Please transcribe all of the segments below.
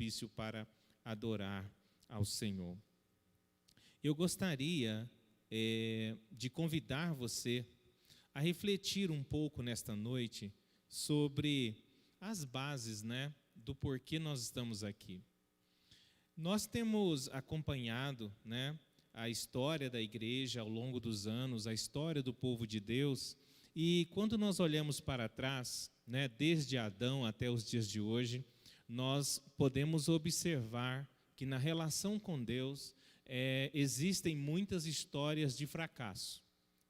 propício para adorar ao Senhor. Eu gostaria de convidar você a refletir um pouco nesta noite sobre as bases, né, do porquê nós estamos aqui. Nós temos acompanhado, né, a história da igreja ao longo dos anos, a história do povo de Deus, e quando nós olhamos para trás, né, desde Adão até os dias de hoje, nós podemos observar que na relação com Deus existem muitas histórias de fracasso.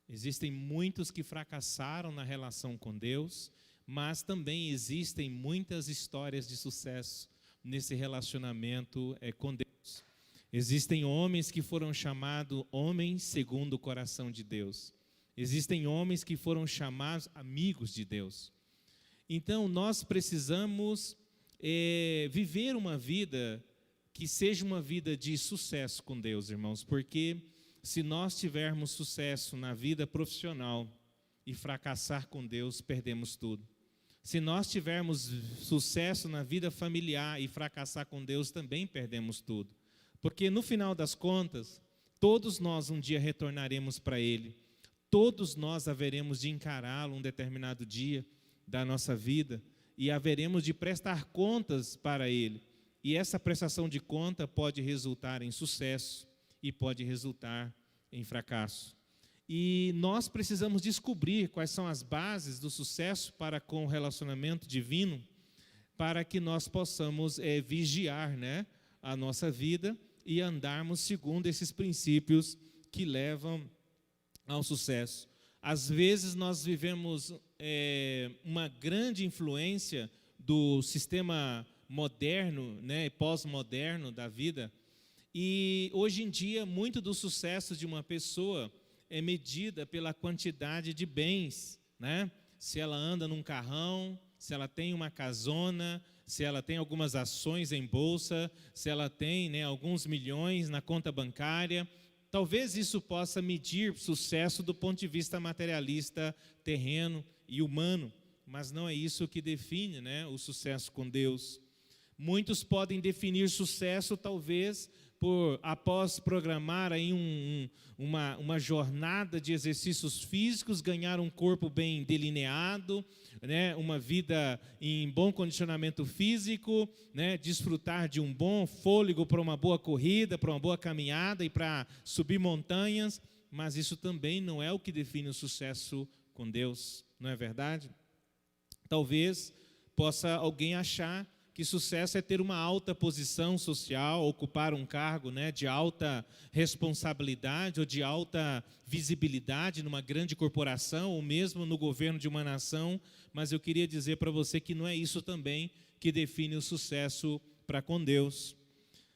Existem muitos que fracassaram na relação com Deus, mas também existem muitas histórias de sucesso nesse relacionamento com Deus. Existem homens que foram chamados homens segundo o coração de Deus. Existem homens que foram chamados amigos de Deus. Então, nós precisamos viver uma vida que seja uma vida de sucesso com Deus, irmãos, porque se nós tivermos sucesso na vida profissional e fracassar com Deus, perdemos tudo. Se nós tivermos sucesso na vida familiar e fracassar com Deus, também perdemos tudo. Porque no final das contas, todos nós um dia retornaremos para Ele. Todos nós haveremos de encará-lo um determinado dia da nossa vida e haveremos de prestar contas para Ele. E essa prestação de conta pode resultar em sucesso e pode resultar em fracasso. E nós precisamos descobrir quais são as bases do sucesso para com o relacionamento divino, para que nós possamos vigiar, né, a nossa vida e andarmos segundo esses princípios que levam ao sucesso. Às vezes nós vivemos uma grande influência do sistema moderno, né, pós-moderno da vida, e hoje em dia muito do sucesso de uma pessoa é medida pela quantidade de bens, né? Se ela anda num carrão, se ela tem uma casona, se ela tem algumas ações em bolsa, se ela tem, né, alguns milhões na conta bancária. Talvez isso possa medir sucesso do ponto de vista materialista, terreno e humano, mas não é isso que define, né, o sucesso com Deus. Muitos podem definir sucesso, talvez, após programar aí uma jornada de exercícios físicos, ganhar um corpo bem delineado, né, uma vida em bom condicionamento físico, né, desfrutar de um bom fôlego para uma boa corrida, para uma boa caminhada e para subir montanhas, mas isso também não é o que define o sucesso com Deus, não é verdade? Talvez possa alguém achar que sucesso é ter uma alta posição social, ocupar um cargo, né, de alta responsabilidade ou de alta visibilidade numa grande corporação ou mesmo no governo de uma nação, mas eu queria dizer para você que não é isso também que define o sucesso para com Deus.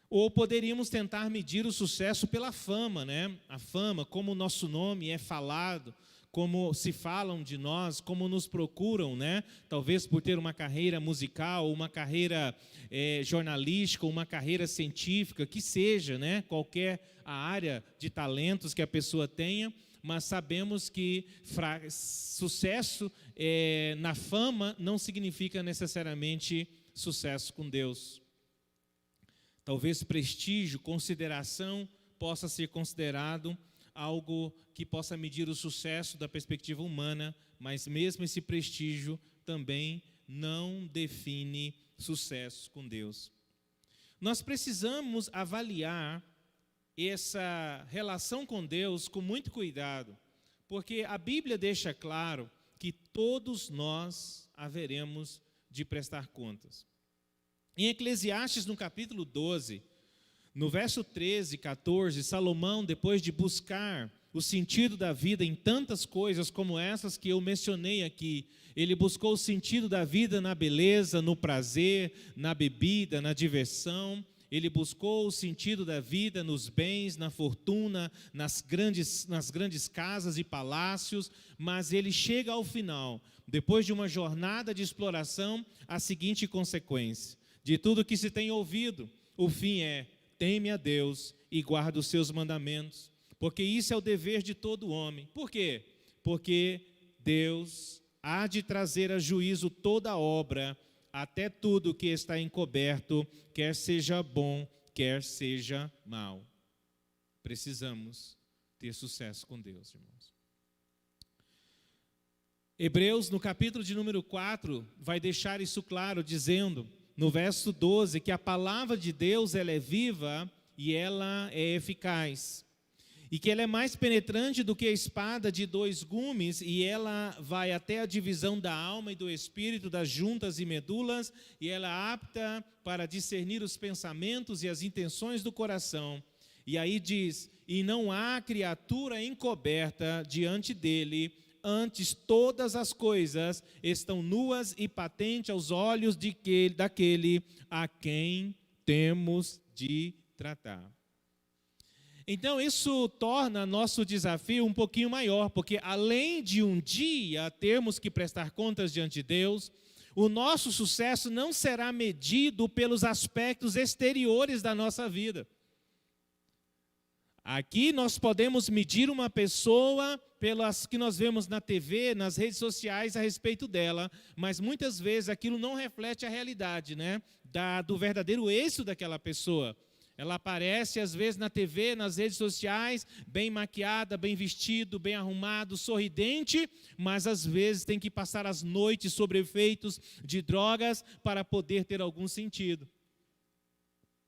Ou poderíamos tentar medir o sucesso pela fama, né? A fama, como o nosso nome é falado, como se falam de nós, como nos procuram, né? Talvez por ter uma carreira musical, uma carreira jornalística, uma carreira científica, que seja, né? Qualquer a área de talentos que a pessoa tenha, mas sabemos que sucesso na fama não significa necessariamente sucesso com Deus. Talvez prestígio, consideração possa ser considerado algo que possa medir o sucesso da perspectiva humana, mas mesmo esse prestígio também não define sucesso com Deus. Nós precisamos avaliar essa relação com Deus com muito cuidado, porque a Bíblia deixa claro que todos nós haveremos de prestar contas. Em Eclesiastes, no capítulo 12, no verso 13 e 14, Salomão, depois de buscar o sentido da vida em tantas coisas como essas que eu mencionei aqui, ele buscou o sentido da vida na beleza, no prazer, na bebida, na diversão. Ele buscou o sentido da vida nos bens, na fortuna, nas grandes casas e palácios, mas ele chega ao final, depois de uma jornada de exploração, a seguinte consequência: de tudo que se tem ouvido, o fim é: teme a Deus e guarda os seus mandamentos, porque isso é o dever de todo homem. Por quê? Porque Deus há de trazer a juízo toda obra, até tudo que está encoberto, quer seja bom, quer seja mal. Precisamos ter sucesso com Deus, irmãos. Hebreus, no capítulo de número 4, vai deixar isso claro, dizendo, no verso 12, que a palavra de Deus ela é viva e ela é eficaz. E que ela é mais penetrante do que a espada de 2 gumes, e ela vai até a divisão da alma e do espírito, das juntas e medulas, e ela é apta para discernir os pensamentos e as intenções do coração. E aí diz, e não há criatura encoberta diante dele, antes todas as coisas estão nuas e patentes aos olhos daquele a quem temos de tratar. Então isso torna nosso desafio um pouquinho maior, porque além de um dia termos que prestar contas diante de Deus, o nosso sucesso não será medido pelos aspectos exteriores da nossa vida. Aqui nós podemos medir uma pessoa pelas que nós vemos na TV, nas redes sociais a respeito dela, mas muitas vezes aquilo não reflete a realidade, né? Do verdadeiro êxito daquela pessoa. Ela aparece às vezes na TV, nas redes sociais, bem maquiada, bem vestido, bem arrumado, sorridente, mas às vezes tem que passar as noites sob efeitos de drogas para poder ter algum sentido.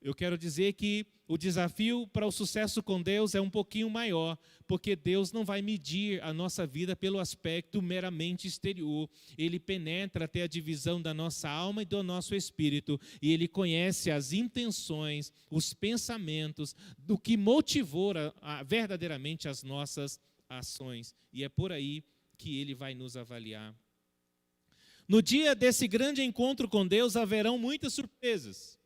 Eu quero dizer que o desafio para o sucesso com Deus é um pouquinho maior, porque Deus não vai medir a nossa vida pelo aspecto meramente exterior. Ele penetra até a divisão da nossa alma e do nosso espírito, e Ele conhece as intenções, os pensamentos, do que motivou verdadeiramente as nossas ações. E é por aí que Ele vai nos avaliar. No dia desse grande encontro com Deus, haverão muitas surpresas.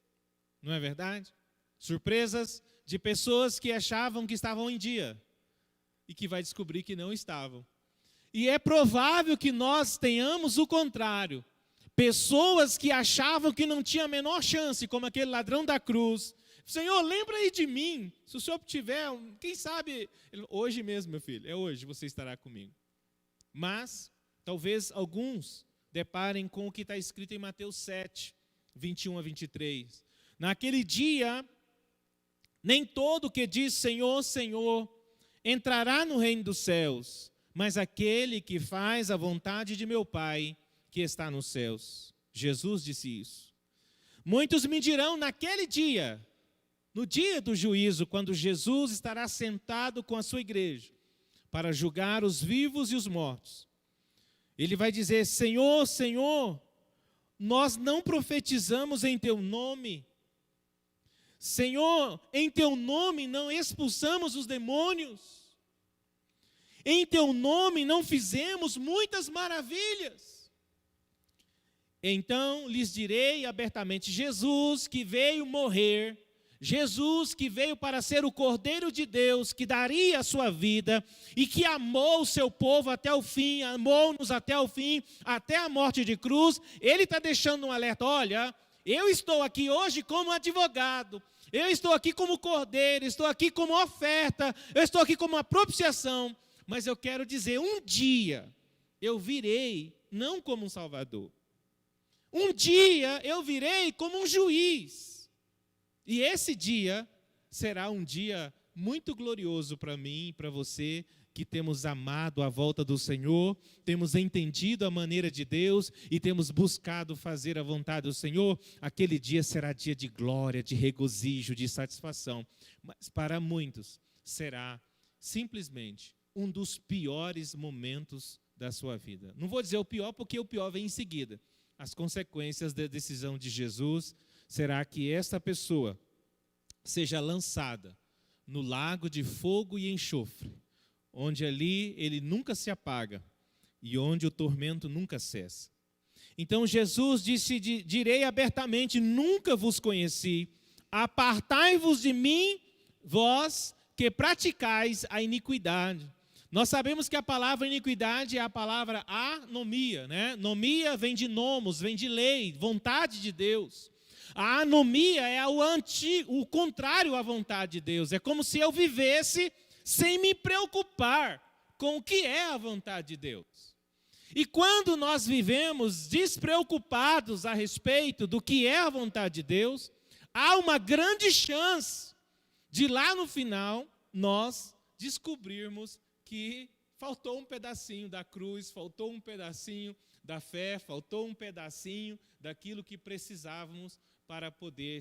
Não é verdade? Surpresas de pessoas que achavam que estavam em dia e que vai descobrir que não estavam. E é provável que nós tenhamos o contrário. Pessoas que achavam que não tinha a menor chance, como aquele ladrão da cruz. Senhor, lembra aí de mim. Se o Senhor tiver, quem sabe, hoje mesmo, meu filho, é hoje você estará comigo. Mas, talvez alguns deparem com o que está escrito em Mateus 7, 21 a 23. Naquele dia, nem todo que diz Senhor, Senhor, entrará no reino dos céus, mas aquele que faz a vontade de meu Pai, que está nos céus. Jesus disse isso. Muitos me dirão naquele dia, no dia do juízo, quando Jesus estará sentado com a sua igreja, para julgar os vivos e os mortos. Ele vai dizer, Senhor, Senhor, nós não profetizamos em teu nome. Senhor, em teu nome não expulsamos os demônios. Em teu nome não fizemos muitas maravilhas. Então lhes direi abertamente, Jesus que veio morrer, Jesus que veio para ser o Cordeiro de Deus, que daria a sua vida e que amou o seu povo até o fim, amou-nos até o fim, até a morte de cruz, ele está deixando um alerta, olha, eu estou aqui hoje como advogado, eu estou aqui como cordeiro, estou aqui como oferta, eu estou aqui como uma propiciação, mas eu quero dizer, um dia eu virei não como um salvador, um dia eu virei como um juiz, e esse dia será um dia muito glorioso para mim e para você, que temos amado a volta do Senhor, temos entendido a maneira de Deus e temos buscado fazer a vontade do Senhor. Aquele dia será dia de glória, de regozijo, de satisfação. Mas para muitos será simplesmente um dos piores momentos da sua vida. Não vou dizer o pior, porque o pior vem em seguida. As consequências da decisão de Jesus será que esta pessoa seja lançada no lago de fogo e enxofre, onde ali ele nunca se apaga e onde o tormento nunca cessa. Então Jesus disse, direi abertamente, nunca vos conheci, apartai-vos de mim, vós que praticais a iniquidade. Nós sabemos que a palavra iniquidade é a palavra anomia, né? Nomia vem de nomos, vem de lei, vontade de Deus. A anomia é o contrário à vontade de Deus. É como se eu vivesse sem me preocupar com o que é a vontade de Deus. E quando nós vivemos despreocupados a respeito do que é a vontade de Deus, há uma grande chance de lá no final nós descobrirmos que faltou um pedacinho da cruz, faltou um pedacinho da fé, faltou um pedacinho daquilo que precisávamos para poder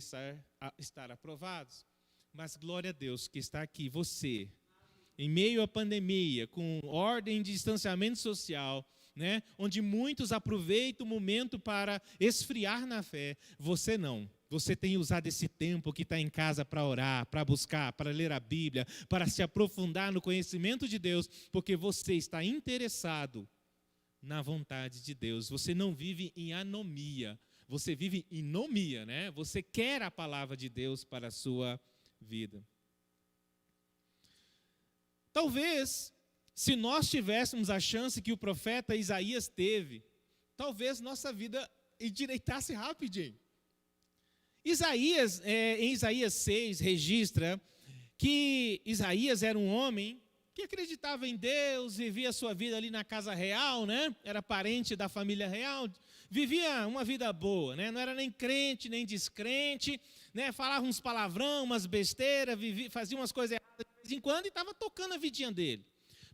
estar aprovados. Mas glória a Deus que está aqui, você, em meio à pandemia, com ordem de distanciamento social, né, onde muitos aproveitam o momento para esfriar na fé, você não. Você tem usado esse tempo que está em casa para orar, para buscar, para ler a Bíblia, para se aprofundar no conhecimento de Deus, porque você está interessado na vontade de Deus. Você não vive em anomia, você vive em nomia, né? Você quer a palavra de Deus para a sua vida. Talvez, se nós tivéssemos a chance que o profeta Isaías teve, talvez nossa vida endireitasse rapidinho. Em Isaías 6, registra que Isaías era um homem que acreditava em Deus, vivia a sua vida ali na casa real, né? Era parente da família real, vivia uma vida boa, né? Não era nem crente, nem descrente, né? Falava uns palavrão, umas besteiras, fazia umas coisas erradas de vez em quando e estava tocando a vidinha dele.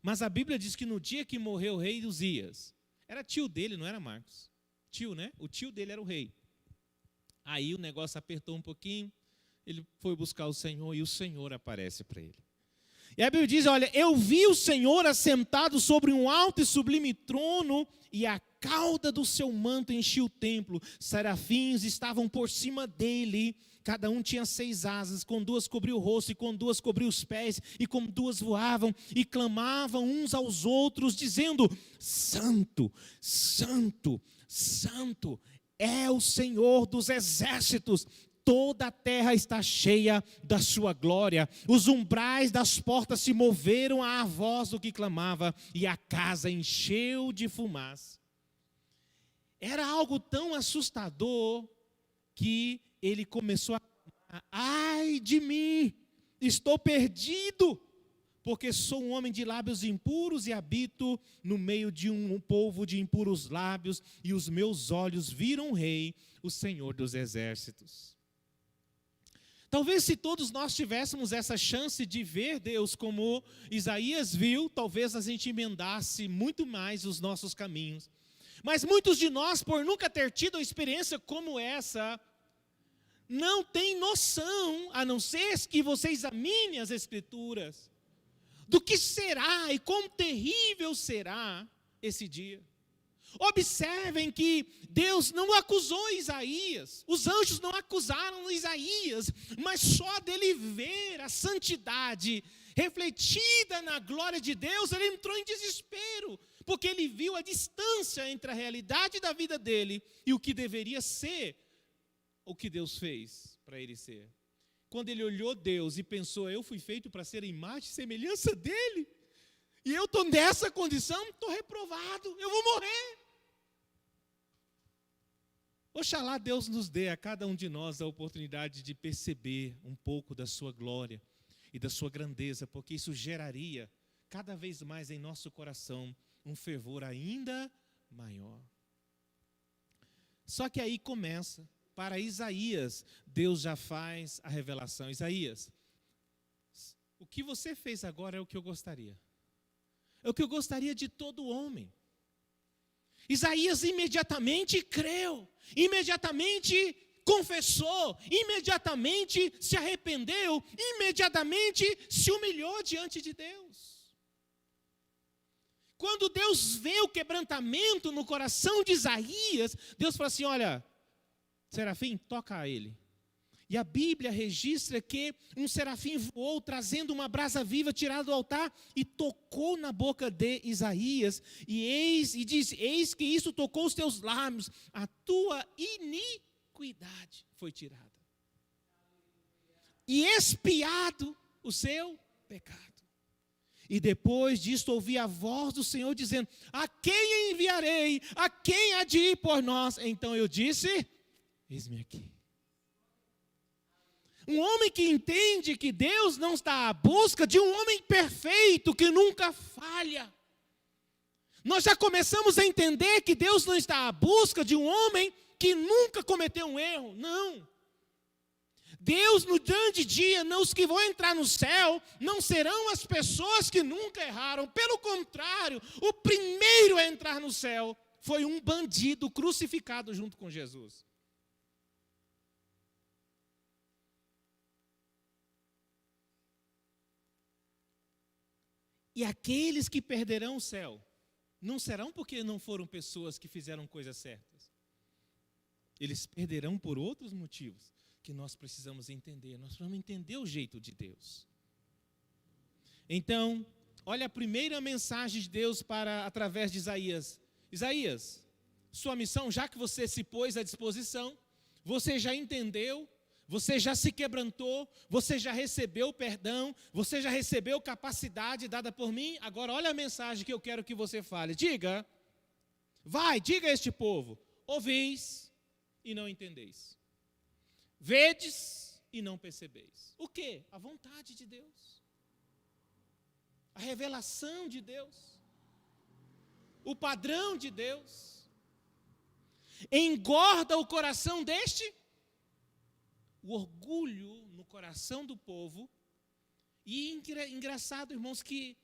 Mas a Bíblia diz que no dia que morreu o rei Uzias, era tio dele, não era Marcos? Tio, né? O tio dele era o rei. Aí o negócio apertou um pouquinho, ele foi buscar o Senhor e o Senhor aparece para ele. E a Bíblia diz, olha, eu vi o Senhor assentado sobre um alto e sublime trono, e a cauda do seu manto enchia o templo. Serafins estavam por cima dele, cada um tinha 6 asas, com 2 cobriu o rosto, e com 2 cobriu os pés, e com 2 voavam, e clamavam uns aos outros, dizendo, Santo, Santo, Santo, é o Senhor dos exércitos, toda a terra está cheia da sua glória. Os umbrais das portas se moveram à voz do que clamava, e a casa encheu de fumaça. Era algo tão assustador que ele começou a clamar, ai de mim, estou perdido, porque sou um homem de lábios impuros e habito no meio de um povo de impuros lábios, e os meus olhos viram o Rei, o Senhor dos exércitos. Talvez se todos nós tivéssemos essa chance de ver Deus como Isaías viu, talvez a gente emendasse muito mais os nossos caminhos. Mas muitos de nós, por nunca ter tido uma experiência como essa, não tem noção, a não ser que você examine as Escrituras, do que será e quão terrível será esse dia. Observem que Deus não acusou Isaías, os anjos não acusaram Isaías, mas só dele ver a santidade refletida na glória de Deus, ele entrou em desespero, porque ele viu a distância entre a realidade da vida dele e o que deveria ser o que Deus fez para ele ser. Quando ele olhou Deus e pensou, eu fui feito para ser a imagem e semelhança dele, e eu estou nessa condição, estou reprovado, eu vou morrer. Oxalá Deus nos dê a cada um de nós a oportunidade de perceber um pouco da sua glória e da sua grandeza, porque isso geraria cada vez mais em nosso coração um fervor ainda maior. Só que aí começa, para Isaías, Deus já faz a revelação. Isaías, o que você fez agora é o que eu gostaria. É o que eu gostaria de todo homem. Isaías imediatamente creu, imediatamente confessou, imediatamente se arrependeu, imediatamente se humilhou diante de Deus. Quando Deus vê o quebrantamento no coração de Isaías, Deus fala assim, olha, serafim, toca a ele. E a Bíblia registra que um serafim voou, trazendo uma brasa viva tirada do altar, e tocou na boca de Isaías, e diz, eis que isso tocou os teus lábios, a tua iniquidade foi tirada. E expiado o seu pecado. E depois disto ouvi a voz do Senhor dizendo, a quem enviarei? A quem há de ir por nós? Então eu disse, eis-me aqui. Um homem que entende que Deus não está à busca de um homem perfeito, que nunca falha. Nós já começamos a entender que Deus não está à busca de um homem que nunca cometeu um erro. Não. Deus, no grande dia, os que vão entrar no céu não serão as pessoas que nunca erraram. Pelo contrário, o primeiro a entrar no céu foi um bandido crucificado junto com Jesus. E aqueles que perderão o céu não serão porque não foram pessoas que fizeram coisas certas. Eles perderão por outros motivos que nós precisamos entender. Nós precisamos entender o jeito de Deus. Então, olha a primeira mensagem de Deus através de Isaías. Isaías, sua missão, já que você se pôs à disposição, você já entendeu, você já se quebrantou, você já recebeu perdão, você já recebeu capacidade dada por mim. Agora olha a mensagem que eu quero que você fale. Diga a este povo: ouvis e não entendeis, vedes e não percebeis. O quê? A vontade de Deus, a revelação de Deus, o padrão de Deus. Engorda o coração deste, o orgulho no coração do povo. E engraçado, irmãos, que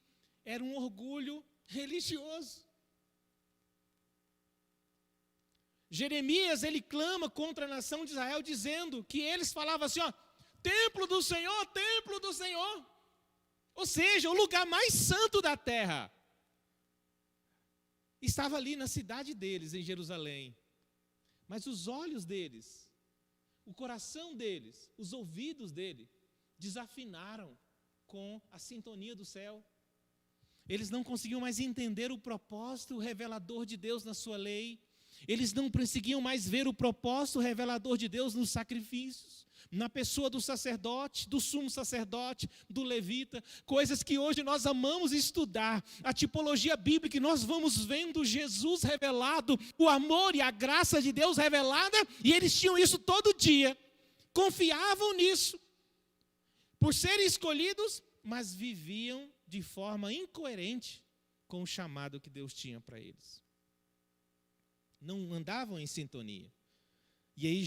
era um orgulho religioso. Jeremias, ele clama contra a nação de Israel, dizendo que eles falavam assim, templo do Senhor, templo do Senhor. Ou seja, o lugar mais santo da terra estava ali na cidade deles, em Jerusalém. Mas os olhos deles, o coração deles, os ouvidos dele, desafinaram com a sintonia do céu. Eles não conseguiam mais entender o propósito revelador de Deus na sua lei. Eles não conseguiam mais ver o propósito revelador de Deus nos sacrifícios, na pessoa do sacerdote, do sumo sacerdote, do levita, coisas que hoje nós amamos estudar, a tipologia bíblica, nós vamos vendo Jesus revelado, o amor e a graça de Deus revelada, e eles tinham isso todo dia, confiavam nisso, por serem escolhidos, mas viviam de forma incoerente com o chamado que Deus tinha para eles. Não andavam em sintonia. E aí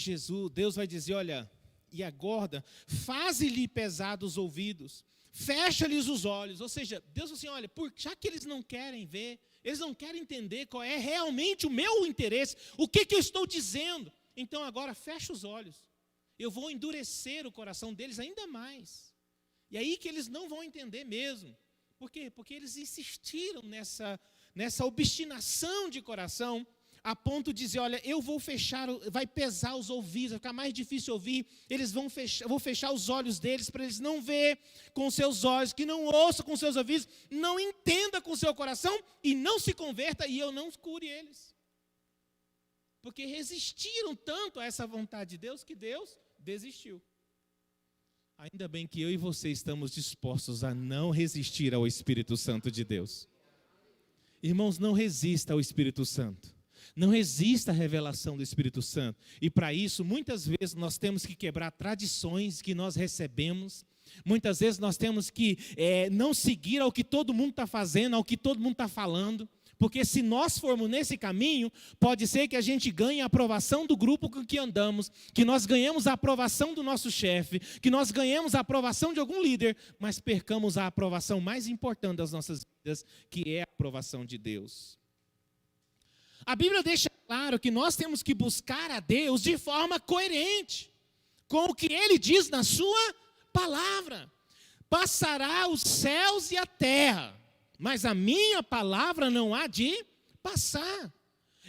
Deus vai dizer, olha, e agora, faze-lhe pesados os ouvidos, fecha-lhes os olhos. Ou seja, Deus assim, olha, já que eles não querem ver, eles não querem entender qual é realmente o meu interesse, o que eu estou dizendo, então agora fecha os olhos. Eu vou endurecer o coração deles ainda mais. E aí que eles não vão entender mesmo. Por quê? Porque eles insistiram nessa obstinação de coração, a ponto de dizer, olha, eu vou fechar, vai pesar os ouvidos, vai ficar mais difícil ouvir, eu vou fechar os olhos deles, para eles não ver com seus olhos, que não ouça com seus ouvidos, não entenda com seu coração, e não se converta, e eu não cure eles. Porque resistiram tanto a essa vontade de Deus, que Deus desistiu. Ainda bem que eu e você estamos dispostos a não resistir ao Espírito Santo de Deus. Irmãos, não resista ao Espírito Santo. Não resista à revelação do Espírito Santo. E para isso, muitas vezes, nós temos que quebrar tradições que nós recebemos. Muitas vezes, nós temos que não seguir ao que todo mundo está fazendo, ao que todo mundo está falando. Porque se nós formos nesse caminho, pode ser que a gente ganhe a aprovação do grupo com que andamos, que nós ganhemos a aprovação do nosso chefe, que nós ganhemos a aprovação de algum líder, mas percamos a aprovação mais importante das nossas vidas, que é a aprovação de Deus. A Bíblia deixa claro que nós temos que buscar a Deus de forma coerente com o que Ele diz na sua palavra. Passará os céus e a terra, mas a minha palavra não há de passar.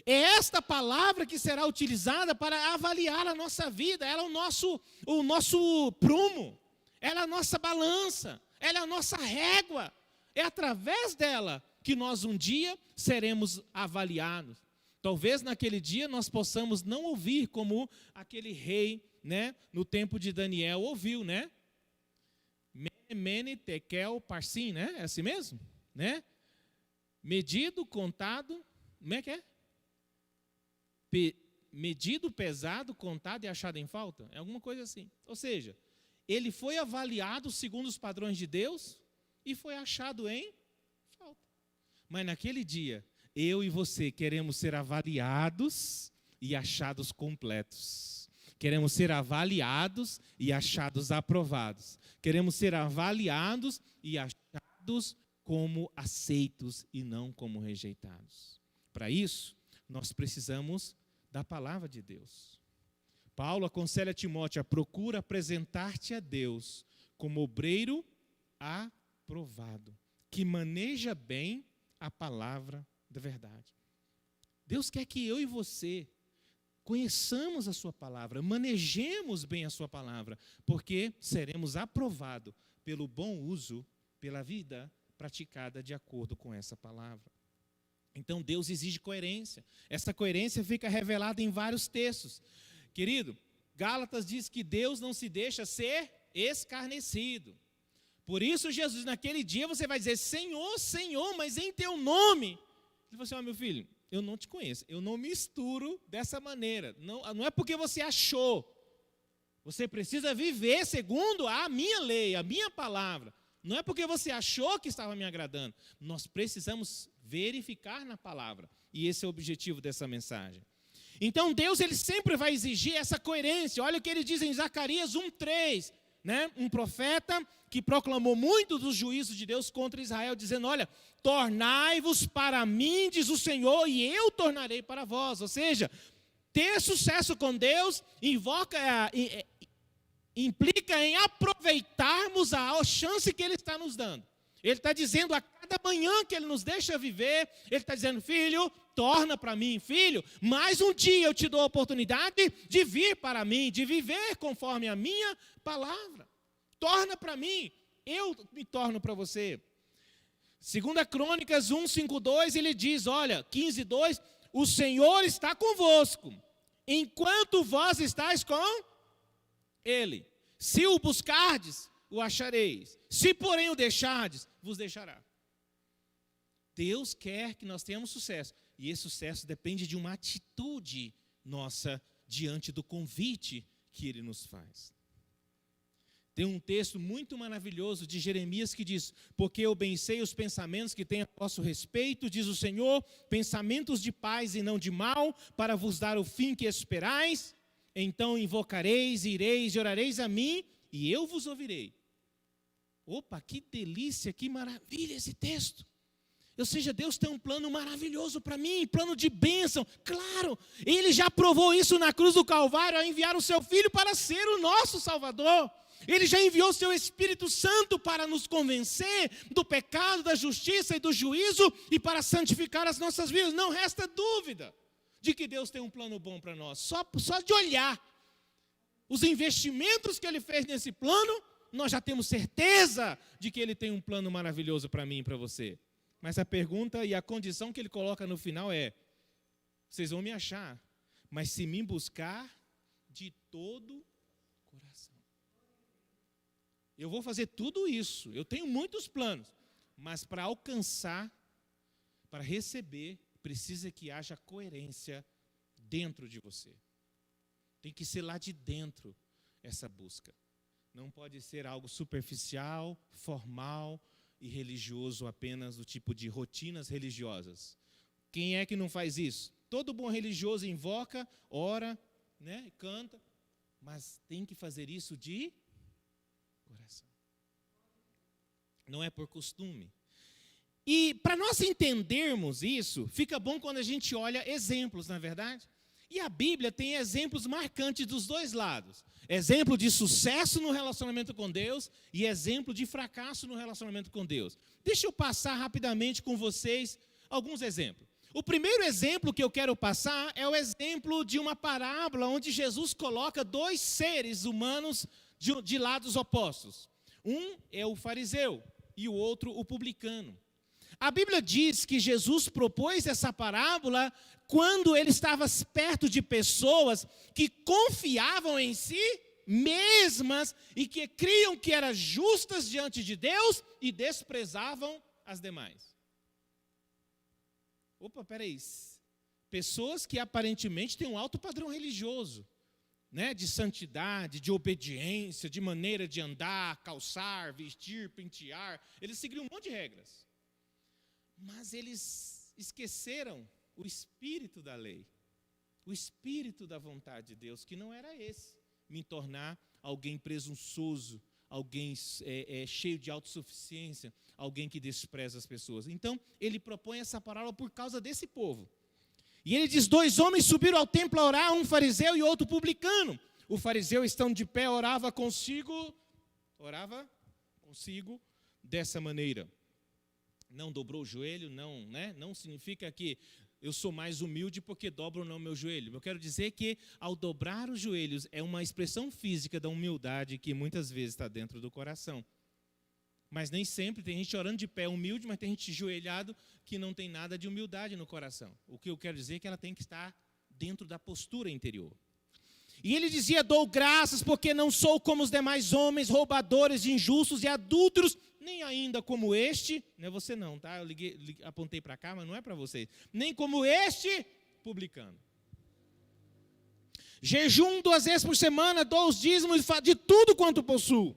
É esta palavra que será utilizada para avaliar a nossa vida. Ela é o nosso prumo, ela é a nossa balança, ela é a nossa régua. É através dela que nós um dia seremos avaliados. Talvez naquele dia nós possamos não ouvir como aquele rei, né, no tempo de Daniel ouviu, né? Mene, tekel, parsim, né? É assim mesmo? Né? Medido, contado, como é que é? Medido, pesado, contado e achado em falta? É alguma coisa assim. Ou seja, ele foi avaliado segundo os padrões de Deus e foi achado em falta. Mas naquele dia, eu e você queremos ser avaliados e achados completos. Queremos ser avaliados e achados aprovados. Queremos ser avaliados e achados como aceitos e não como rejeitados. Para isso, nós precisamos da palavra de Deus. Paulo aconselha Timóteo a procura apresentar-te a Deus como obreiro aprovado, que maneja bem a palavra da verdade. Deus quer que eu e você conheçamos a sua palavra, manejemos bem a sua palavra, porque seremos aprovados pelo bom uso, pela vida praticada de acordo com essa palavra. Então Deus exige coerência. Essa coerência fica revelada em vários textos. Querido, Gálatas diz que Deus não se deixa ser escarnecido. Por isso Jesus, naquele dia, você vai dizer, Senhor, Senhor, mas em teu nome. Ele falou assim, meu filho, eu não te conheço, eu não misturo dessa maneira. Não é porque você achou. Você precisa viver segundo a minha lei, a minha palavra. Não é porque você achou que estava me agradando. Nós precisamos verificar na palavra. E esse é o objetivo dessa mensagem. Então Deus, ele sempre vai exigir essa coerência. Olha o que ele diz em Zacarias 1:3, né? Um profeta que proclamou muito dos juízos de Deus contra Israel, dizendo, olha, tornai-vos para mim, diz o Senhor, e eu tornarei para vós. Ou seja, ter sucesso com Deus implica em aproveitarmos a chance que Ele está nos dando. Ele está dizendo a cada manhã que Ele nos deixa viver, Ele está dizendo, filho, torna para mim, filho, mais um dia eu te dou a oportunidade de vir para mim, de viver conforme a minha palavra. Torna para mim, eu me torno para você. 2 Crônicas 1:5-2, ele diz, olha, 15:2, o Senhor está convosco, enquanto vós estáis com Ele. Se o buscardes, o achareis. Se porém o deixardes, vos deixará. Deus quer que nós tenhamos sucesso. E esse sucesso depende de uma atitude nossa diante do convite que Ele nos faz. Tem um texto muito maravilhoso de Jeremias que diz, porque eu bem sei os pensamentos que tenho a vosso respeito, diz o Senhor, pensamentos de paz e não de mal, para vos dar o fim que esperais. Então invocareis, ireis e orareis a mim, e eu vos ouvirei. Opa, que delícia, que maravilha esse texto. Ou seja, Deus tem um plano maravilhoso para mim, plano de bênção. Claro, Ele já provou isso na cruz do Calvário, ao enviar o Seu Filho para ser o nosso Salvador. Ele já enviou o Seu Espírito Santo para nos convencer do pecado, da justiça e do juízo e para santificar as nossas vidas. Não resta dúvida de que Deus tem um plano bom para nós. Só de olhar os investimentos que Ele fez nesse plano, nós já temos certeza de que Ele tem um plano maravilhoso para mim e para você. Mas a pergunta e a condição que Ele coloca no final é, vocês vão me achar, mas se me buscar de todo coração. Eu vou fazer tudo isso, eu tenho muitos planos, mas para alcançar, para receber, precisa que haja coerência dentro de você. Tem que ser lá de dentro essa busca. Não pode ser algo superficial, formal e religioso apenas do tipo de rotinas religiosas. Quem é que não faz isso? Todo bom religioso invoca, ora, né, canta, mas tem que fazer isso de coração. Não é por costume. E para nós entendermos isso, fica bom quando a gente olha exemplos, não é verdade? E a Bíblia tem exemplos marcantes dos dois lados. Exemplo de sucesso no relacionamento com Deus e exemplo de fracasso no relacionamento com Deus. Deixa eu passar rapidamente com vocês alguns exemplos. O primeiro exemplo que eu quero passar é o exemplo de uma parábola onde Jesus coloca dois seres humanos de lados opostos. Um é o fariseu e o outro o publicano. A Bíblia diz que Jesus propôs essa parábola quando ele estava perto de pessoas que confiavam em si mesmas e que criam que eram justas diante de Deus e desprezavam as demais. Opa, peraí. Pessoas que aparentemente têm um alto padrão religioso, né, de santidade, de obediência, de maneira de andar, calçar, vestir, pentear. Eles seguiam um monte de regras. Mas eles esqueceram o espírito da lei, o espírito da vontade de Deus, que não era esse, me tornar alguém presunçoso, alguém cheio de autossuficiência, alguém que despreza as pessoas. Então, ele propõe essa parábola por causa desse povo. E ele diz, 2 homens subiram ao templo a orar, um fariseu e outro publicano. O fariseu, estando de pé, orava consigo dessa maneira. Não dobrou o joelho, não significa que eu sou mais humilde porque dobro não meu joelho. Eu quero dizer que ao dobrar os joelhos é uma expressão física da humildade que muitas vezes está dentro do coração. Mas nem sempre, tem gente orando de pé humilde, mas tem gente ajoelhado que não tem nada de humildade no coração. O que eu quero dizer é que ela tem que estar dentro da postura interior. E ele dizia, dou graças porque não sou como os demais homens, roubadores, injustos e adúlteros, nem ainda como este, não é você não, tá? Eu apontei para cá, mas não é para vocês. Nem como este publicano. Jejum 2 vezes por semana, dou os dízimos de tudo quanto possuo.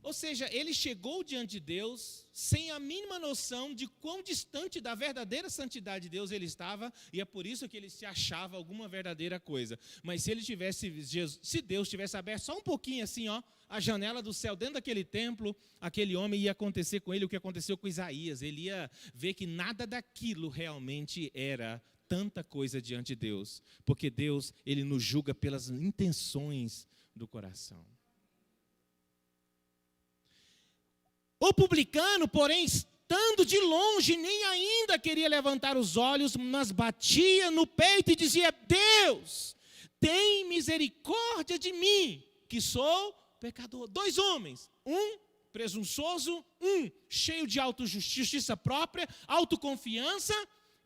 Ou seja, ele chegou diante de Deus sem a mínima noção de quão distante da verdadeira santidade de Deus ele estava, e é por isso que ele se achava alguma verdadeira coisa. Mas se Deus tivesse aberto só um pouquinho assim, a janela do céu dentro daquele templo, aquele homem ia acontecer com ele o que aconteceu com Isaías. Ele ia ver que nada daquilo realmente era tanta coisa diante de Deus, porque Deus, ele nos julga pelas intenções do coração. O publicano, porém, estando de longe, nem ainda queria levantar os olhos, mas batia no peito e dizia, Deus, tem misericórdia de mim, que sou pecador. 2 homens, um presunçoso, um cheio de autojustiça própria, autoconfiança,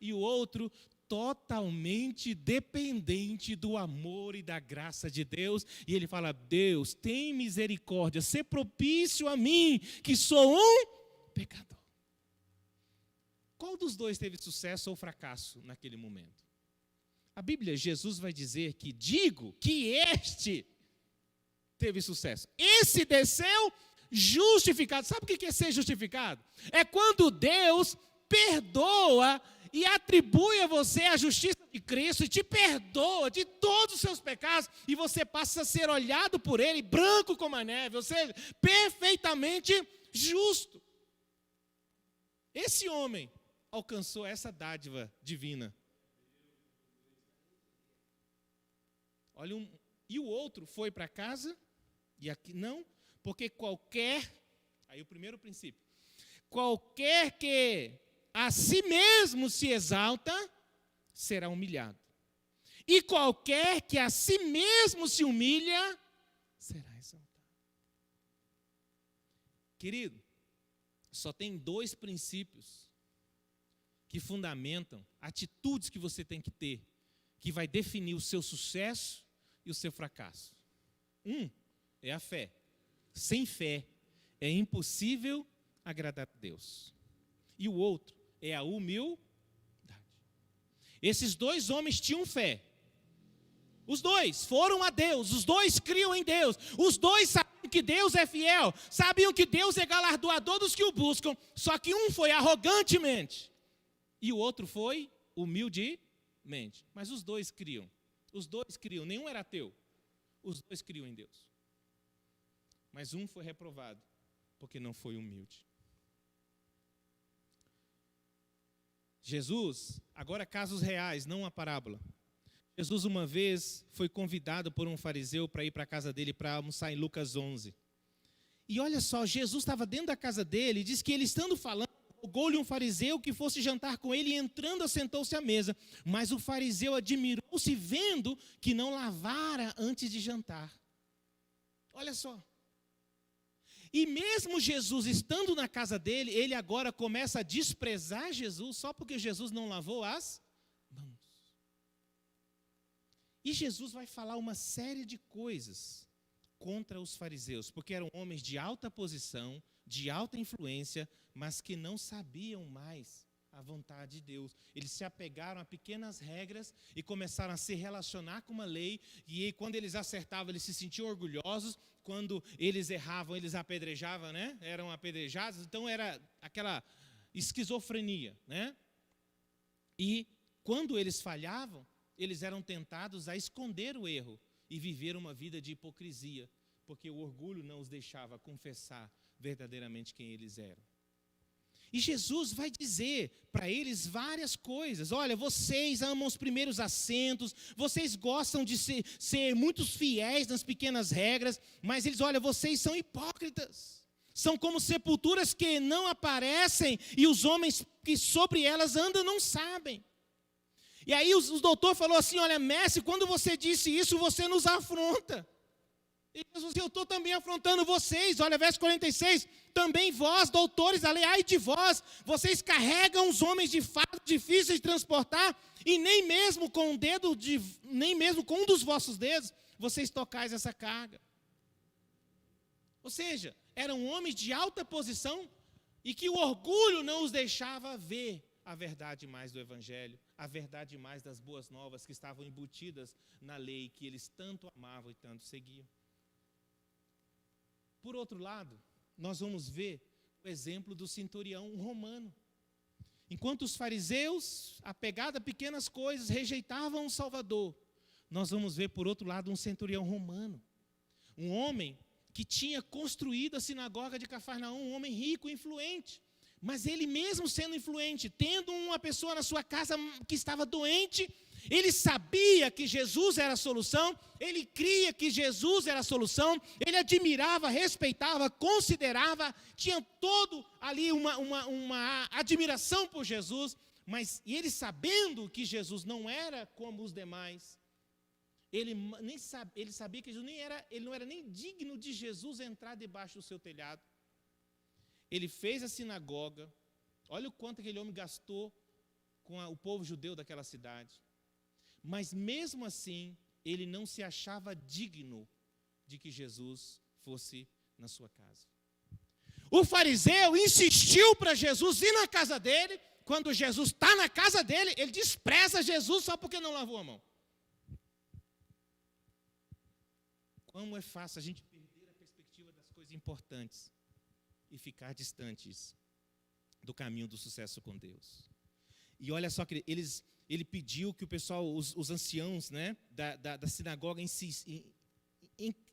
e o outro totalmente dependente do amor e da graça de Deus. E ele fala, Deus, tem misericórdia, sê propício a mim, que sou um pecador. Qual dos dois teve sucesso ou fracasso naquele momento? A Bíblia, Jesus vai dizer que digo que este teve sucesso. Esse desceu justificado. Sabe o que é ser justificado? É quando Deus perdoa e atribui a você a justiça de Cristo e te perdoa de todos os seus pecados, e você passa a ser olhado por Ele branco como a neve, ou seja, perfeitamente justo. Esse homem alcançou essa dádiva divina. E o outro foi para casa, e aqui não, porque aí o primeiro princípio, qualquer que a si mesmo se exalta, será humilhado. E qualquer que a si mesmo se humilha, será exaltado. Querido, só tem 2 princípios que fundamentam atitudes que você tem que ter, que vai definir o seu sucesso e o seu fracasso. Um é a fé. Sem fé é impossível agradar a Deus. E o outro é a humildade. Esses 2 homens tinham fé. Os 2 foram a Deus, os 2 criam em Deus, os 2 sabiam que Deus é fiel, sabiam que Deus é galardoador dos que o buscam, só que um foi arrogantemente e o outro foi humildemente. Mas os 2 criam, nenhum era ateu, os 2 criam em Deus. Mas um foi reprovado, porque não foi humilde. Jesus, agora casos reais, não uma parábola. Jesus uma vez foi convidado por um fariseu para ir para a casa dele para almoçar em Lucas 11. E olha só, Jesus estava dentro da casa dele e diz que ele estando falando, rogou-lhe um fariseu que fosse jantar com ele e entrando assentou-se à mesa. Mas o fariseu admirou-se vendo que não lavara antes de jantar. Olha só. E mesmo Jesus estando na casa dele, ele agora começa a desprezar Jesus só porque Jesus não lavou as mãos. E Jesus vai falar uma série de coisas contra os fariseus, porque eram homens de alta posição, de alta influência, mas que não sabiam mais a vontade de Deus. Eles se apegaram a pequenas regras e começaram a se relacionar com uma lei, e quando eles acertavam, eles se sentiam orgulhosos. Quando eles erravam, eles apedrejavam, né? Eram apedrejados. Então era aquela esquizofrenia, né? E quando eles falhavam, eles eram tentados a esconder o erro e viver uma vida de hipocrisia, porque o orgulho não os deixava confessar verdadeiramente quem eles eram. E Jesus vai dizer para eles várias coisas. Olha, vocês amam os primeiros assentos, vocês gostam de ser muito fiéis nas pequenas regras, mas eles, olha, vocês são hipócritas. São como sepulturas que não aparecem e os homens que sobre elas andam não sabem. E aí o doutor falou assim, olha, mestre, quando você disse isso, você nos afronta. E Jesus, eu estou também afrontando vocês. Olha, verso 46, também vós, doutores da lei, ai de vós, vocês carregam os homens de fato difíceis de transportar, e nem mesmo com um dos vossos dedos, vocês tocais essa carga. Ou seja, eram homens de alta posição, e que o orgulho não os deixava ver a verdade mais do Evangelho, a verdade mais das boas novas que estavam embutidas na lei, que eles tanto amavam e tanto seguiam. Por outro lado, nós vamos ver o exemplo do centurião romano. Enquanto os fariseus, apegados a pequenas coisas, rejeitavam o Salvador, nós vamos ver, por outro lado, um centurião romano. Um homem que tinha construído a sinagoga de Cafarnaum, um homem rico e influente. Mas ele mesmo sendo influente, tendo uma pessoa na sua casa que estava doente, ele sabia que Jesus era a solução, ele cria que Jesus era a solução, ele admirava, respeitava, considerava, tinha todo ali uma admiração por Jesus, mas ele sabendo que Jesus não era como os demais, ele sabia que Jesus ele não era nem digno de Jesus entrar debaixo do seu telhado. Ele fez a sinagoga, olha o quanto aquele homem gastou com o povo judeu daquela cidade. Mas mesmo assim, ele não se achava digno de que Jesus fosse na sua casa. O fariseu insistiu para Jesus ir na casa dele, quando Jesus está na casa dele, ele despreza Jesus só porque não lavou a mão. Como é fácil a gente perder a perspectiva das coisas importantes e ficar distantes do caminho do sucesso com Deus. E olha só que ele pediu que o pessoal, os anciãos, né, da sinagoga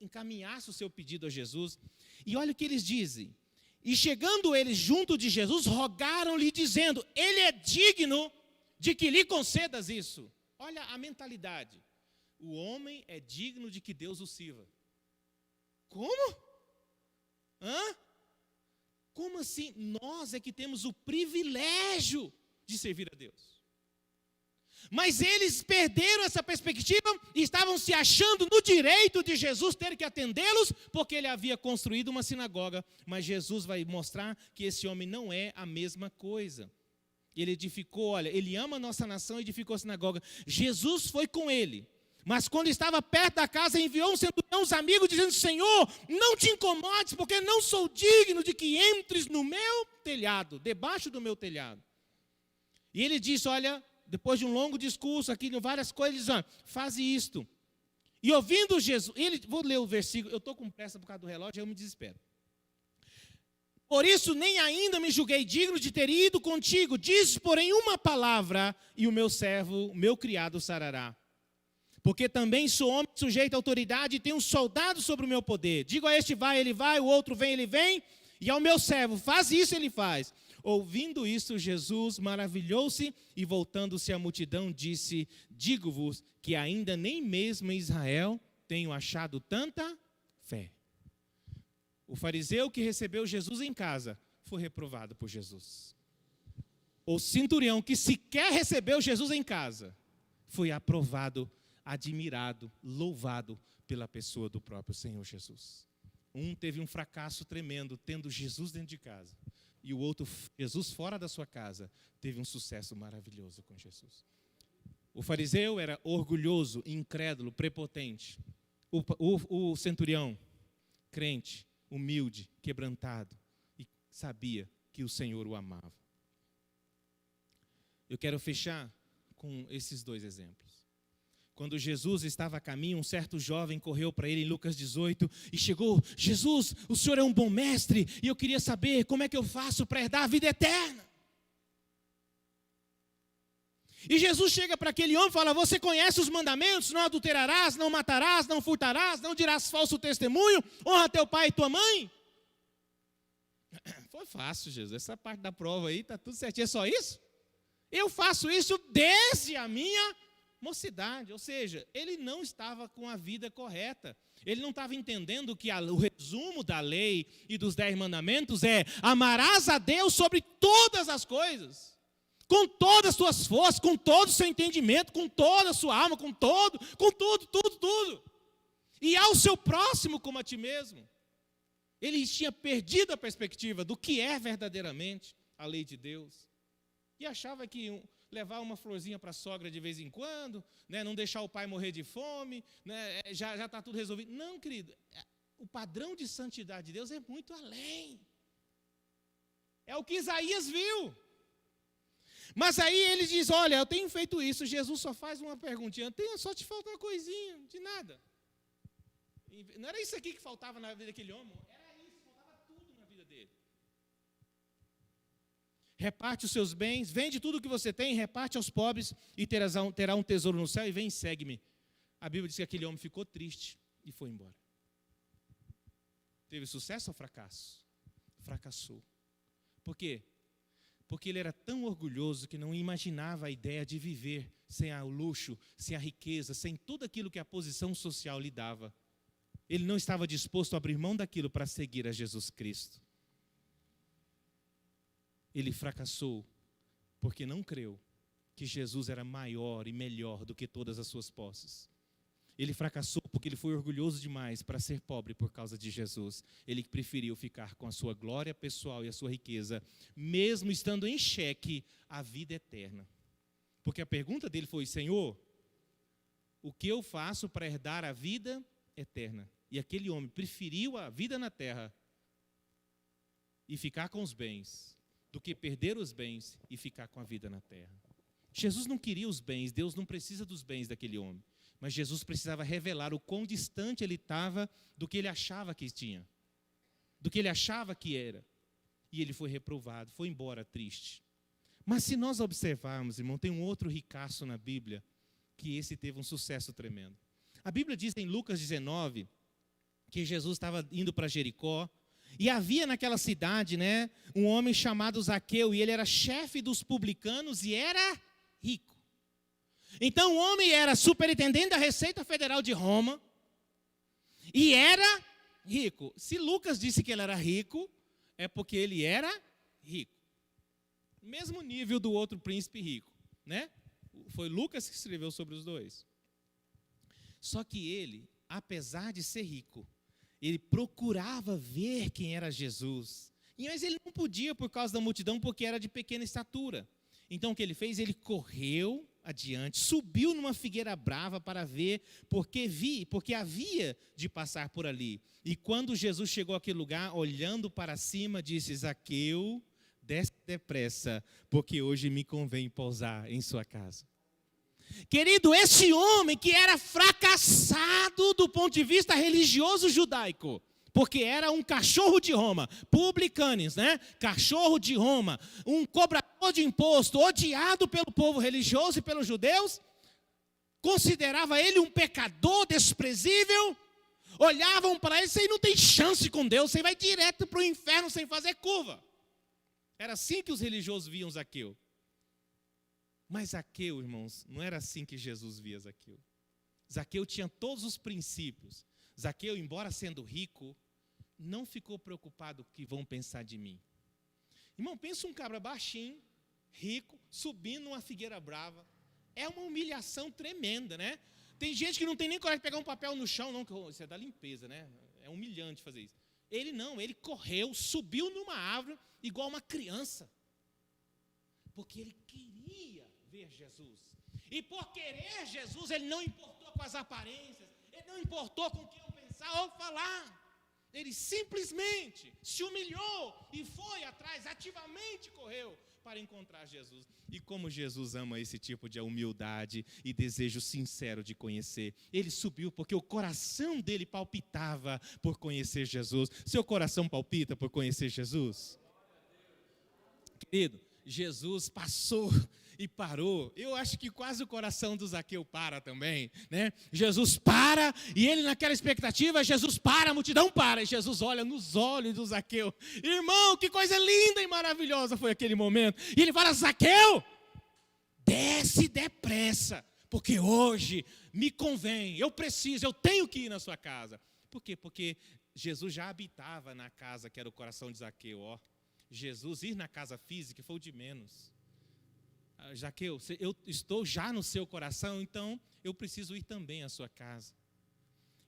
encaminhasse o seu pedido a Jesus. E olha o que eles dizem. E chegando eles junto de Jesus, rogaram-lhe dizendo, ele é digno de que lhe concedas isso. Olha a mentalidade. O homem é digno de que Deus o sirva. Como? Como assim? Nós é que temos o privilégio de servir a Deus. Mas eles perderam essa perspectiva e estavam se achando no direito de Jesus ter que atendê-los, porque ele havia construído uma sinagoga. Mas Jesus vai mostrar que esse homem não é a mesma coisa. Ele edificou, olha, ele ama a nossa nação e edificou a sinagoga. Jesus foi com ele. Mas quando estava perto da casa, enviou um centurião, uns amigos, dizendo, Senhor, não te incomodes, porque não sou digno de que entres no meu telhado, debaixo do meu telhado. E ele disse, olha, depois de um longo discurso, aqui várias coisas, ele diz, olha, faz isto. E ouvindo Jesus, vou ler o versículo, eu estou com pressa por causa do relógio, eu me desespero. Por isso, nem ainda me julguei digno de ter ido contigo, diz, porém, uma palavra, e o meu servo, meu criado, sarará. Porque também sou homem sujeito à autoridade e tenho um soldado sobre o meu poder. Digo a este vai, ele vai, o outro vem, ele vem. E ao meu servo, faz isso, ele faz. Ouvindo isso, Jesus maravilhou-se e voltando-se à multidão, disse, digo-vos que ainda nem mesmo em Israel tenho achado tanta fé. O fariseu que recebeu Jesus em casa foi reprovado por Jesus. O centurião que sequer recebeu Jesus em casa foi aprovado, admirado, louvado pela pessoa do próprio Senhor Jesus. Um teve um fracasso tremendo, tendo Jesus dentro de casa. E o outro, Jesus fora da sua casa, teve um sucesso maravilhoso com Jesus. O fariseu era orgulhoso, incrédulo, prepotente. O centurião, crente, humilde, quebrantado, e sabia que o Senhor o amava. Eu quero fechar com esses dois exemplos. Quando Jesus estava a caminho, um certo jovem correu para ele em Lucas 18 e chegou, Jesus, o Senhor é um bom mestre e eu queria saber como é que eu faço para herdar a vida eterna. E Jesus chega para aquele homem e fala: você conhece os mandamentos? Não adulterarás, não matarás, não furtarás, não dirás falso testemunho, honra teu pai e tua mãe. Foi fácil, Jesus, essa parte da prova aí está tudo certinho, é só isso? Eu faço isso desde a minha mocidade. Ou seja, ele não estava com a vida correta. Ele não estava entendendo que o resumo da lei e dos 10 mandamentos é: amarás a Deus sobre todas as coisas, com todas as suas forças, com todo o seu entendimento, com toda a sua alma, com tudo. E ao seu próximo como a ti mesmo. Ele tinha perdido a perspectiva do que é verdadeiramente a lei de Deus. E achava que levar uma florzinha para a sogra de vez em quando, né, não deixar o pai morrer de fome, né, já está tudo resolvido. Não, querido, o padrão de santidade de Deus é muito além. É o que Isaías viu. Mas aí ele diz: olha, eu tenho feito isso. Jesus só faz uma perguntinha: só te falta uma coisinha, de nada. Não era isso aqui que faltava na vida daquele homem? Era isso, faltava tudo na vida dele. Reparte os seus bens, vende tudo o que você tem, reparte aos pobres e terá um tesouro no céu, e vem e segue-me. A Bíblia diz que aquele homem ficou triste e foi embora. Teve sucesso ou fracasso? Fracassou. Por quê? Porque ele era tão orgulhoso que não imaginava a ideia de viver sem o luxo, sem a riqueza, sem tudo aquilo que a posição social lhe dava. Ele não estava disposto a abrir mão daquilo para seguir a Jesus Cristo. Ele fracassou porque não creu que Jesus era maior e melhor do que todas as suas posses. Ele fracassou porque ele foi orgulhoso demais para ser pobre por causa de Jesus. Ele preferiu ficar com a sua glória pessoal e a sua riqueza, mesmo estando em xeque a vida eterna. Porque a pergunta dele foi: Senhor, o que eu faço para herdar a vida eterna? E aquele homem preferiu a vida na terra e ficar com os bens, do que perder os bens e ficar com a vida na terra. Jesus não queria os bens, Deus não precisa dos bens daquele homem. Mas Jesus precisava revelar o quão distante ele estava do que ele achava que tinha, do que ele achava que era. E ele foi reprovado, foi embora triste. Mas se nós observarmos, irmão, tem um outro ricaço na Bíblia, que esse teve um sucesso tremendo. A Bíblia diz em Lucas 19, que Jesus estava indo para Jericó, e havia naquela cidade, né, um homem chamado Zaqueu, e ele era chefe dos publicanos e era rico. Então o homem era superintendente da Receita Federal de Roma e era rico. Se Lucas disse que ele era rico, é porque ele era rico. Mesmo nível do outro príncipe rico, né? Foi Lucas que escreveu sobre os dois. Só que ele, apesar de ser rico, ele procurava ver quem era Jesus. Mas ele não podia por causa da multidão, porque era de pequena estatura. Então o que ele fez? Ele correu adiante, subiu numa figueira brava para ver, porque havia de passar por ali. E quando Jesus chegou àquele lugar, olhando para cima, disse: Zaqueu, desce depressa, porque hoje me convém pousar em sua casa. Querido, esse homem que era fracassado do ponto de vista religioso judaico, porque era um cachorro de Roma, publicanos, né? Cachorro de Roma, um cobrador de imposto, odiado pelo povo religioso e pelos judeus, considerava ele um pecador desprezível, olhavam para ele: você não tem chance com Deus, você vai direto para o inferno sem fazer curva. Era assim que os religiosos viam Zaqueu. Mas Zaqueu, irmãos, não era assim que Jesus via Zaqueu. Zaqueu tinha todos os princípios. Zaqueu, embora sendo rico, não ficou preocupado com o que vão pensar de mim. Irmão, pensa um cabra baixinho, rico, subindo uma figueira brava. É uma humilhação tremenda, né? Tem gente que não tem nem coragem de pegar um papel no chão, não, que isso é da limpeza, né? É humilhante fazer isso. Ele não, ele correu, subiu numa árvore igual uma criança. Porque ele queria ver Jesus. E por querer Jesus, ele não importou com as aparências, ele não importou com o que eu pensar ou falar. Ele simplesmente se humilhou e foi atrás, ativamente correu para encontrar Jesus. E como Jesus ama esse tipo de humildade e desejo sincero de conhecer. Ele subiu porque o coração dele palpitava por conhecer Jesus. Seu coração palpita por conhecer Jesus? Querido, Jesus passou e parou. Eu acho que quase o coração do Zaqueu para também, né? Jesus para, e ele naquela expectativa, Jesus para, a multidão para, e Jesus olha nos olhos do Zaqueu. Irmão, que coisa linda e maravilhosa foi aquele momento. E ele fala: Zaqueu, desce depressa, porque hoje me convém, eu preciso, eu tenho que ir na sua casa. Por quê? Porque Jesus já habitava na casa que era o coração de Zaqueu, ó. Jesus ir na casa física foi o de menos. Zaqueu, eu estou já no seu coração, então eu preciso ir também à sua casa.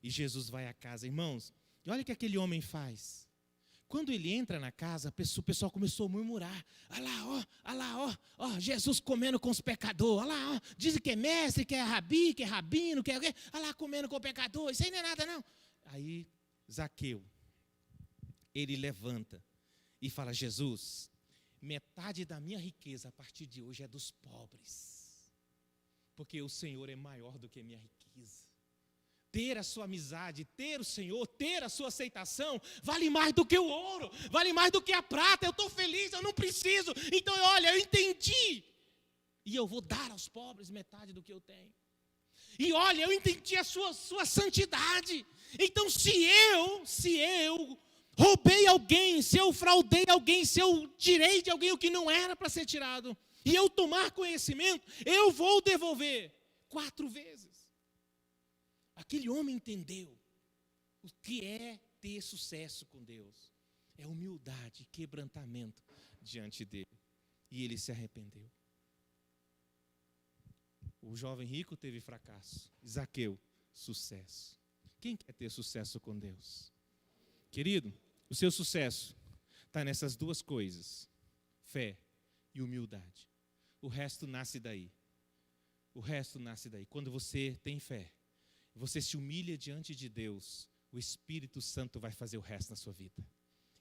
E Jesus vai à casa, irmãos. E olha o que aquele homem faz. Quando ele entra na casa, o pessoal começou a murmurar. Olha lá, ó, Jesus comendo com os pecadores. Olha lá, ó, dizem que é mestre, que é rabi, que é rabino, que é o quê? Olha lá, comendo com o pecador. Isso aí não é nada, não. Aí, Zaqueu, ele levanta e fala: Jesus, metade da minha riqueza a partir de hoje é dos pobres, porque o Senhor é maior do que minha riqueza. Ter a sua amizade, ter o Senhor, ter a sua aceitação, vale mais do que o ouro, vale mais do que a prata. Eu estou feliz, eu não preciso. Então, olha, eu entendi, e eu vou dar aos pobres metade do que eu tenho. E olha, eu entendi a sua santidade. Então, se eu roubei alguém, se eu fraudei alguém, se eu tirei de alguém o que não era para ser tirado, e eu tomar conhecimento, eu vou devolver 4 vezes. Aquele homem entendeu o que é ter sucesso com Deus. É humildade, quebrantamento diante dele. E ele se arrependeu. O jovem rico teve fracasso. Zaqueu, sucesso. Quem quer ter sucesso com Deus? Querido, o seu sucesso está nessas 2 coisas: fé e humildade. O resto nasce daí. O resto nasce daí. Quando você tem fé, você se humilha diante de Deus, o Espírito Santo vai fazer o resto na sua vida.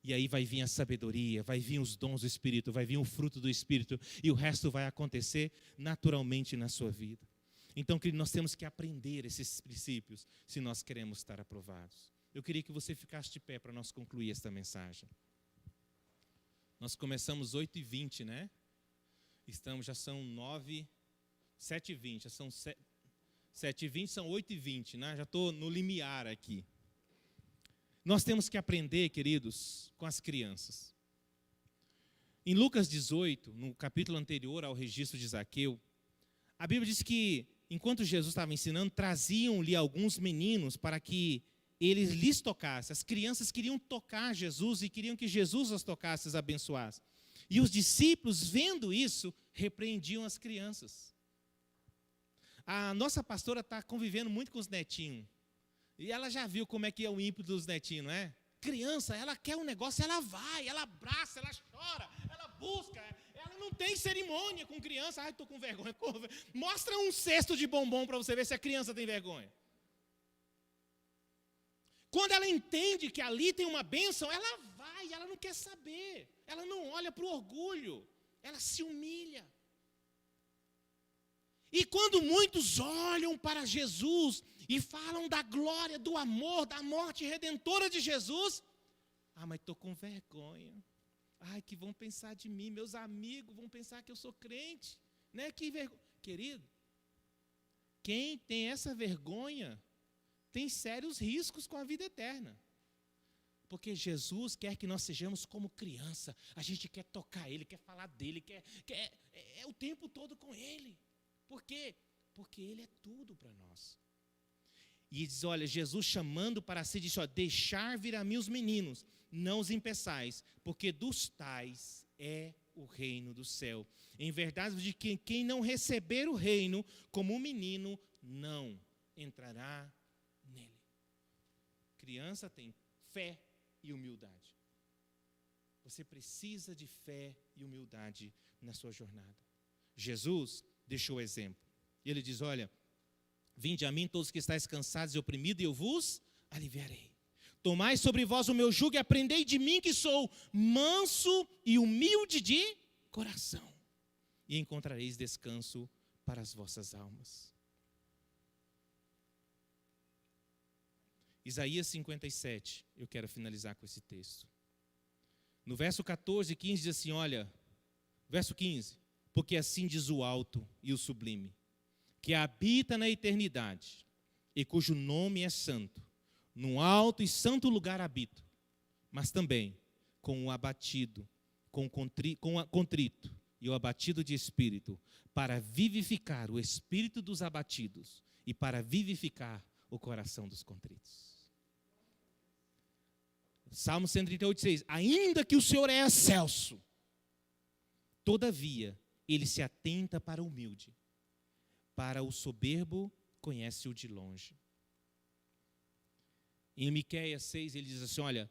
E aí vai vir a sabedoria, vai vir os dons do Espírito, vai vir o fruto do Espírito, e o resto vai acontecer naturalmente na sua vida. Então, querido, nós temos que aprender esses princípios se nós queremos estar aprovados. Eu queria que você ficasse de pé para nós concluir esta mensagem. Nós começamos 8h20, né? Já são 7h20, já são 7h20, são 8h20, né? Já estou no limiar aqui. Nós temos que aprender, queridos, com as crianças. Em Lucas 18, no capítulo anterior ao registro de Zaqueu, a Bíblia diz que, enquanto Jesus estava ensinando, traziam-lhe alguns meninos para que eles lhes tocassem. As crianças queriam tocar Jesus e queriam que Jesus as tocasse, as abençoasse. E os discípulos, vendo isso, repreendiam as crianças. A nossa pastora está convivendo muito com os netinhos. E ela já viu como é que é o ímpeto dos netinhos, não é? Criança, ela quer um negócio, ela vai, ela abraça, ela chora, ela busca. Ela não tem cerimônia com criança. Ai, estou com vergonha. Mostra um cesto de bombom para você ver se a criança tem vergonha. Quando ela entende que ali tem uma bênção, ela vai, ela não quer saber. Ela não olha para o orgulho, ela se humilha. E quando muitos olham para Jesus e falam da glória, do amor, da morte redentora de Jesus, mas estou com vergonha. Ai, que vão pensar de mim, meus amigos vão pensar que eu sou crente, né? Que vergonha. Querido, quem tem essa vergonha tem sérios riscos com a vida eterna. Porque Jesus quer que nós sejamos como criança. A gente quer tocar Ele, quer falar dEle, é o tempo todo com Ele. Por quê? Porque Ele é tudo para nós. E diz, olha, Jesus chamando para si, disse, deixar vir a mim os meninos, não os impeçais, porque dos tais é o reino do céu. Em verdade, de quem não receber o reino como um menino, não entrará nele. Criança tem fé e humildade. Você precisa de fé e humildade na sua jornada. Jesus deixou o exemplo. E ele diz, olha, vinde a mim todos que estáis cansados e oprimidos, e eu vos aliviarei. Tomai sobre vós o meu jugo e aprendei de mim, que sou manso e humilde de coração, e encontrareis descanso para as vossas almas. Isaías 57, eu quero finalizar com esse texto. No verso 14 e 15 diz assim, olha, verso 15, porque assim diz o alto e o sublime, que habita na eternidade e cujo nome é santo. Num alto e santo lugar habito, mas também com o abatido, com o contrito e o abatido de espírito, para vivificar o espírito dos abatidos e para vivificar o coração dos contritos. Salmo 138:6. Ainda que o Senhor é excelso, todavia ele se atenta para o humilde, para o soberbo conhece-o de longe. Em Miqueias 6 ele diz assim, olha,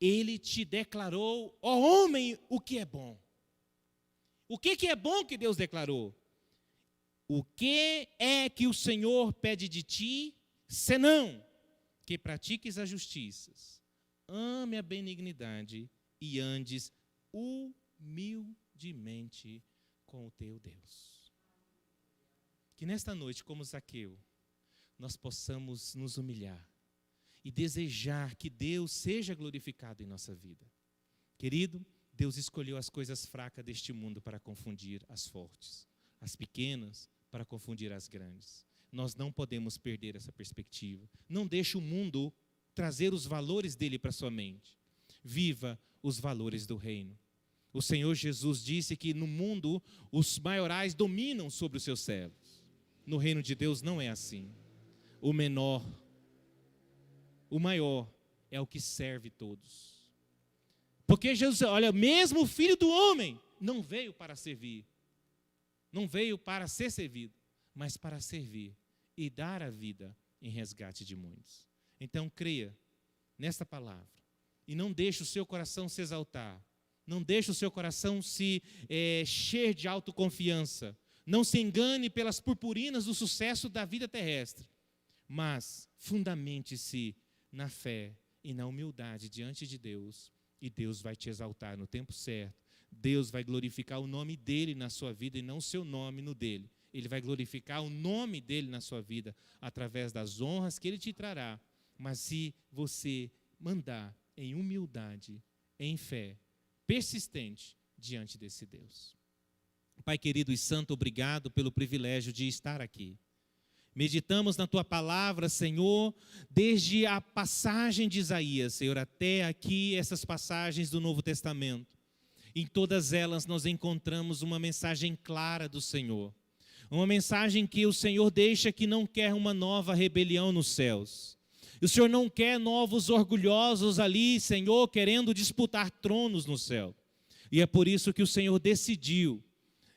ele te declarou, ó homem, o que é bom. O que é bom que Deus declarou? O que é que o Senhor pede de ti, senão que pratiques a justiça, ame a benignidade e andes humildemente com o teu Deus. Que nesta noite, como Zaqueu, nós possamos nos humilhar e desejar que Deus seja glorificado em nossa vida. Querido, Deus escolheu as coisas fracas deste mundo para confundir as fortes, as pequenas para confundir as grandes. Nós não podemos perder essa perspectiva. Não deixe o mundo trazer os valores dele para a sua mente. Viva os valores do reino. O Senhor Jesus disse que no mundo os maiorais dominam sobre os seus servos. No reino de Deus não é assim. O menor, o maior é o que serve todos. Porque Jesus, olha, mesmo o Filho do Homem não veio para servir, não veio para ser servido, mas para servir e dar a vida em resgate de muitos. Então creia nesta palavra e não deixe o seu coração se exaltar, não deixe o seu coração se encher de autoconfiança, não se engane pelas purpurinas do sucesso da vida terrestre, mas fundamente-se na fé e na humildade diante de Deus, e Deus vai te exaltar no tempo certo. Deus vai glorificar o nome dele na sua vida e não o seu nome no dele. Ele vai glorificar o nome dele na sua vida através das honras que ele te trará. Mas se você mandar em humildade, em fé, persistente diante desse Deus. Pai querido e santo, obrigado pelo privilégio de estar aqui. Meditamos na Tua palavra, Senhor, desde a passagem de Isaías, Senhor, até aqui essas passagens do Novo Testamento. Em todas elas nós encontramos uma mensagem clara do Senhor. Uma mensagem que o Senhor deixa que não quer uma nova rebelião nos céus. O Senhor não quer novos orgulhosos ali, Senhor, querendo disputar tronos no céu. E é por isso que o Senhor decidiu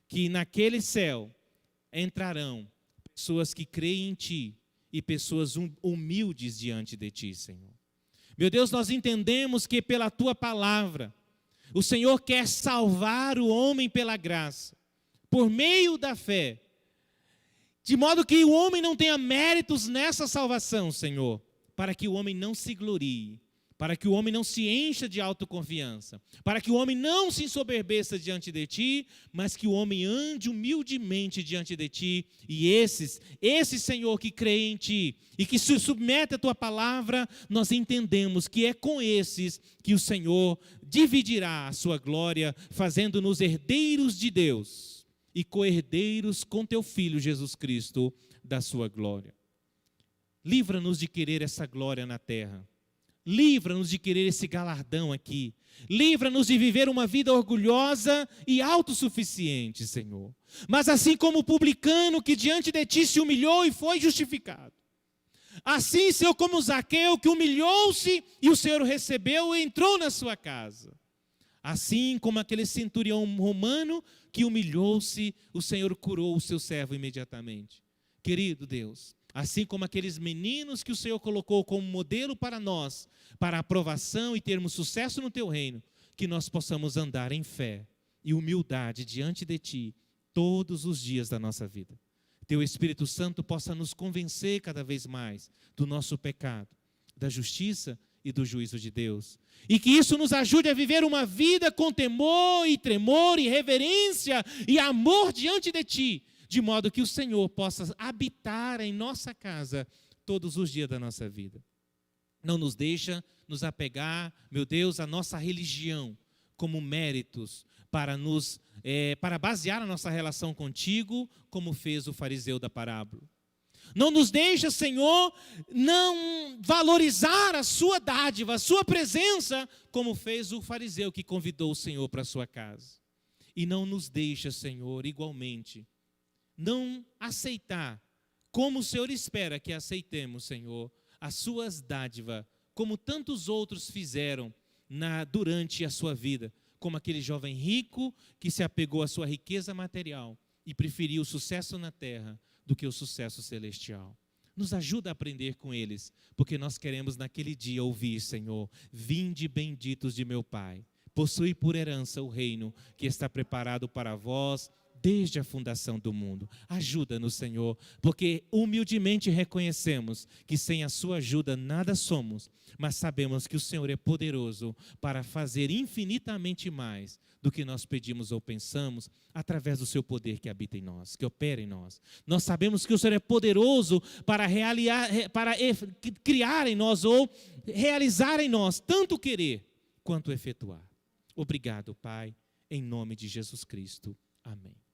que naquele céu entrarão pessoas que creem em Ti e pessoas humildes diante de Ti, Senhor. Meu Deus, nós entendemos que pela Tua palavra, o Senhor quer salvar o homem pela graça, por meio da fé, de modo que o homem não tenha méritos nessa salvação, Senhor, para que o homem não se glorie, para que o homem não se encha de autoconfiança, para que o homem não se ensoberbeça diante de Ti, mas que o homem ande humildemente diante de Ti, e esse Senhor que crê em Ti, e que se submete à Tua palavra, nós entendemos que é com esses que o Senhor dividirá a sua glória, fazendo-nos herdeiros de Deus, e co-herdeiros com Teu Filho Jesus Cristo, da sua glória. Livra-nos de querer essa glória na terra. Livra-nos de querer esse galardão aqui. Livra-nos de viver uma vida orgulhosa e autossuficiente, Senhor. Mas assim como o publicano que diante de Ti se humilhou e foi justificado. Assim, Senhor, como Zaqueu que humilhou-se e o Senhor o recebeu e entrou na sua casa. Assim como aquele centurião romano que humilhou-se, o Senhor curou o seu servo imediatamente. Querido Deus, assim como aqueles meninos que o Senhor colocou como modelo para nós, para aprovação e termos sucesso no Teu reino, que nós possamos andar em fé e humildade diante de Ti todos os dias da nossa vida. Teu Espírito Santo possa nos convencer cada vez mais do nosso pecado, da justiça e do juízo de Deus. E que isso nos ajude a viver uma vida com temor e tremor e reverência e amor diante de Ti, de modo que o Senhor possa habitar em nossa casa todos os dias da nossa vida. Não nos deixa nos apegar, meu Deus, à nossa religião, como méritos para basear a nossa relação contigo, como fez o fariseu da parábola. Não nos deixa, Senhor, não valorizar a sua dádiva, a sua presença, como fez o fariseu que convidou o Senhor para a sua casa. E não nos deixa, Senhor, igualmente, não aceitar, como o Senhor espera que aceitemos, Senhor, as suas dádivas, como tantos outros fizeram durante a sua vida, como aquele jovem rico que se apegou à sua riqueza material e preferiu o sucesso na terra do que o sucesso celestial. Nos ajuda a aprender com eles, porque nós queremos naquele dia ouvir, Senhor, vinde benditos de meu Pai, possui por herança o reino que está preparado para vós desde a fundação do mundo. Ajuda-nos, Senhor, porque humildemente reconhecemos que sem a sua ajuda nada somos, mas sabemos que o Senhor é poderoso para fazer infinitamente mais do que nós pedimos ou pensamos, através do seu poder que habita em nós, que opera em nós. Nós sabemos que o Senhor é poderoso para criar em nós ou realizar em nós, tanto querer quanto efetuar. Obrigado, Pai, em nome de Jesus Cristo. Amém.